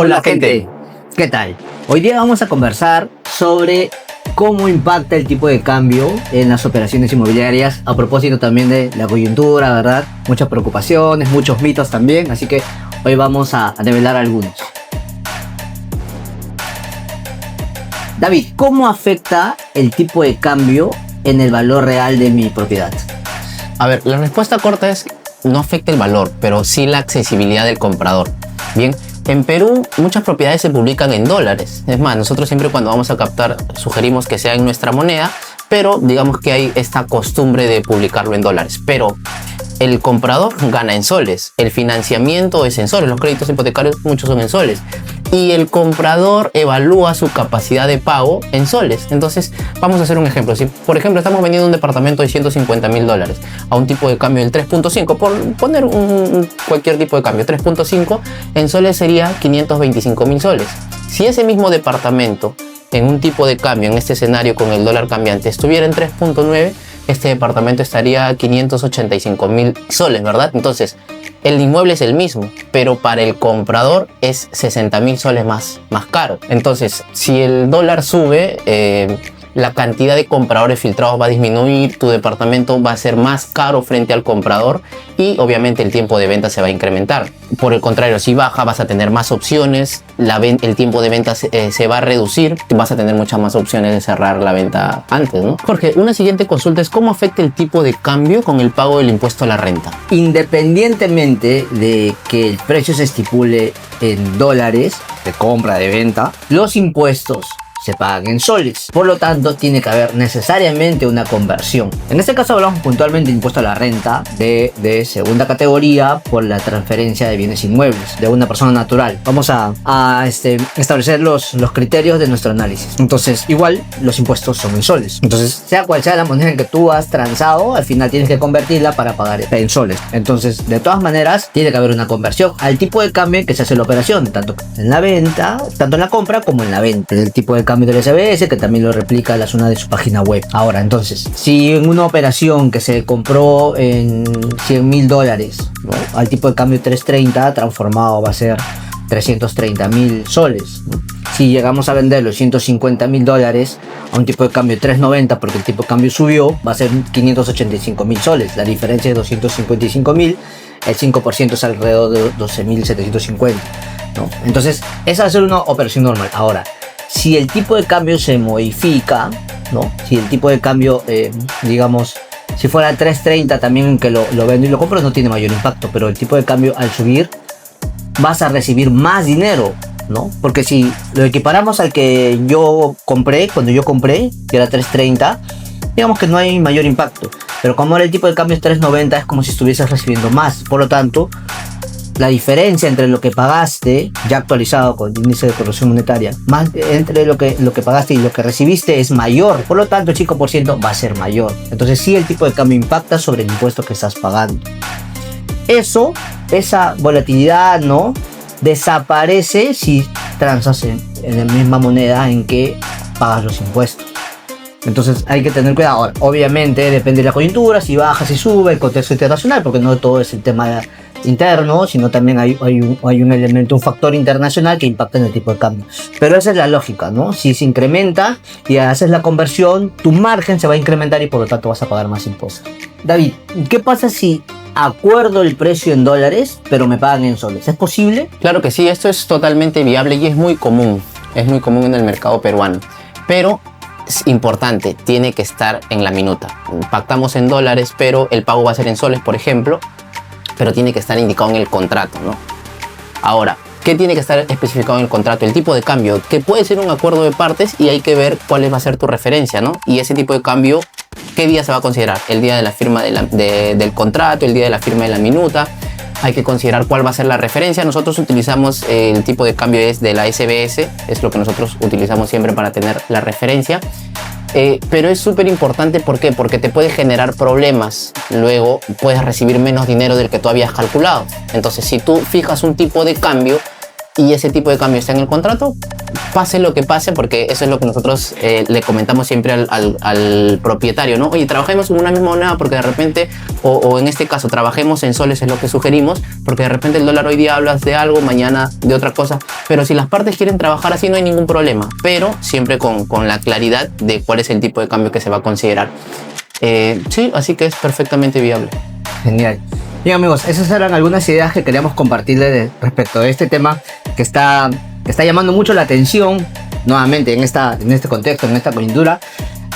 Hola gente, ¿qué tal? Hoy día vamos a conversar sobre cómo impacta el tipo de cambio en las operaciones inmobiliarias, a propósito también de la coyuntura, ¿verdad? Muchas preocupaciones, muchos mitos también, así que hoy vamos a develar algunos. David, ¿cómo afecta el tipo de cambio en el valor real de mi propiedad? A ver, la respuesta corta es no afecta el valor, pero sí la accesibilidad del comprador. Bien, en Perú muchas propiedades se publican en dólares. Es más, nosotros siempre cuando vamos a captar sugerimos que sea en nuestra moneda, pero digamos que hay esta costumbre de publicarlo en dólares. Pero el comprador gana en soles, el financiamiento es en soles, los créditos hipotecarios muchos son en soles. Y el comprador evalúa su capacidad de pago en soles. Entonces, vamos a hacer un ejemplo. Si, por ejemplo, estamos vendiendo un departamento de $150.000 a un tipo de cambio del 3.5, por poner cualquier tipo de cambio, 3.5, en soles sería 525.000 soles. Si ese mismo departamento, en un tipo de cambio, en este escenario con el dólar cambiante, estuviera en 3.9, este departamento estaría a 585.000 soles, ¿verdad? Entonces, el inmueble es el mismo, pero para el comprador es 60.000 soles más caro. Entonces, si el dólar sube, la cantidad de compradores filtrados va a disminuir, tu departamento va a ser más caro frente al comprador y obviamente el tiempo de venta se va a incrementar. Por el contrario, si baja vas a tener más opciones, el tiempo de venta se va a reducir, vas a tener muchas más opciones de cerrar la venta antes, ¿no? Jorge, una siguiente consulta es ¿cómo afecta el tipo de cambio con el pago del impuesto a la renta? Independientemente de que el precio se estipule en dólares, de compra, de venta, los impuestos se pagan en soles. Por lo tanto, tiene que haber necesariamente una conversión. En este caso hablamos puntualmente de impuesto a la renta de segunda categoría por la transferencia de bienes inmuebles de una persona natural. Vamos a establecer los criterios de nuestro análisis. Entonces, igual los impuestos son en soles. Entonces, sea cual sea la moneda en que tú has transado, al final tienes que convertirla para pagar en soles. Entonces, de todas maneras, tiene que haber una conversión al tipo de cambio en que se hace la operación, tanto en la venta, tanto en la compra como en la venta. El tipo de cambio del SBS, que también lo replica la zona de su página web. Ahora, entonces, si en una operación que se compró en $100.000, ¿no?, al tipo de cambio 3.30, transformado va a ser 330.000 soles, ¿no? Si llegamos a vender los $150.000 a un tipo de cambio 3.90 porque el tipo de cambio subió, va a ser 585.000 soles. La diferencia es 255.000, el 5% es alrededor de 12.750, ¿no? Entonces, esa va a ser una operación normal. Ahora, si el tipo de cambio se modifica, ¿no? Si el tipo de cambio, digamos, si fuera 3.30 también que lo vendo y lo compro, no tiene mayor impacto, pero el tipo de cambio al subir vas a recibir más dinero, ¿no? Porque si lo equiparamos al que yo compré, cuando yo compré, que era 3.30, digamos que no hay mayor impacto, pero como ahora el tipo de cambio es 3.90, es como si estuvieses recibiendo más. Por lo tanto, la diferencia entre lo que pagaste, ya actualizado con el índice de corrección monetaria, más entre lo que pagaste y lo que recibiste es mayor. Por lo tanto, el 5% va a ser mayor. Entonces, sí, el tipo de cambio impacta sobre el impuesto que estás pagando. Esa volatilidad, ¿no?, desaparece si transas en la misma moneda en que pagas los impuestos. Entonces hay que tener cuidado. Ahora, obviamente depende de la coyuntura, si baja, si sube, el contexto internacional, porque no todo es el tema interno, sino también hay un elemento, un factor internacional que impacta en el tipo de cambio. Pero esa es la lógica, ¿no? Si se incrementa y haces la conversión, tu margen se va a incrementar y por lo tanto vas a pagar más impuestos. David, ¿qué pasa si acuerdo el precio en dólares, pero me pagan en soles? ¿Es posible? Claro que sí, esto es totalmente viable y es muy común en el mercado peruano. Pero es importante, tiene que estar en la minuta. Pactamos en dólares, pero el pago va a ser en soles, por ejemplo, pero tiene que estar indicado en el contrato, ¿no? Ahora, ¿qué tiene que estar especificado en el contrato? El tipo de cambio, que puede ser un acuerdo de partes y hay que ver cuál va a ser tu referencia, ¿no? Y ese tipo de cambio, ¿qué día se va a considerar? El día de la firma del contrato, el día de la firma de la minuta. Hay que considerar cuál va a ser la referencia. Nosotros utilizamos el tipo de cambio es de la SBS, es lo que nosotros utilizamos siempre para tener la referencia. Pero es súper importante, ¿por qué? Porque te puede generar problemas. Luego puedes recibir menos dinero del que tú habías calculado. Entonces, si tú fijas un tipo de cambio y ese tipo de cambio está en el contrato, pase lo que pase, porque eso es lo que nosotros le comentamos siempre al propietario, ¿no? Oye, trabajemos en una misma moneda porque de repente, o en este caso, trabajemos en soles, es lo que sugerimos, porque de repente el dólar hoy día hablas de algo, mañana de otra cosa, pero si las partes quieren trabajar así no hay ningún problema, pero siempre con la claridad de cuál es el tipo de cambio que se va a considerar. Sí, así que es perfectamente viable. Genial. Bien, amigos, esas eran algunas ideas que queríamos compartirles respecto a este tema que está llamando mucho la atención nuevamente en este contexto, en esta coyuntura.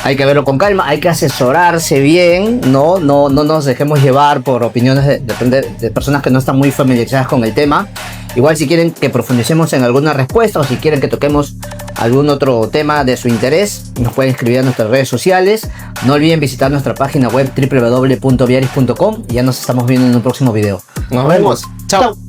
Hay que verlo con calma, hay que asesorarse bien, no nos dejemos llevar por opiniones de personas que no están muy familiarizadas con el tema. Igual si quieren que profundicemos en alguna respuesta o si quieren que toquemos algún otro tema de su interés, nos pueden escribir a nuestras redes sociales. No olviden visitar nuestra página web www.viaris.com y ya nos estamos viendo en un próximo video. Nos vemos. Chao.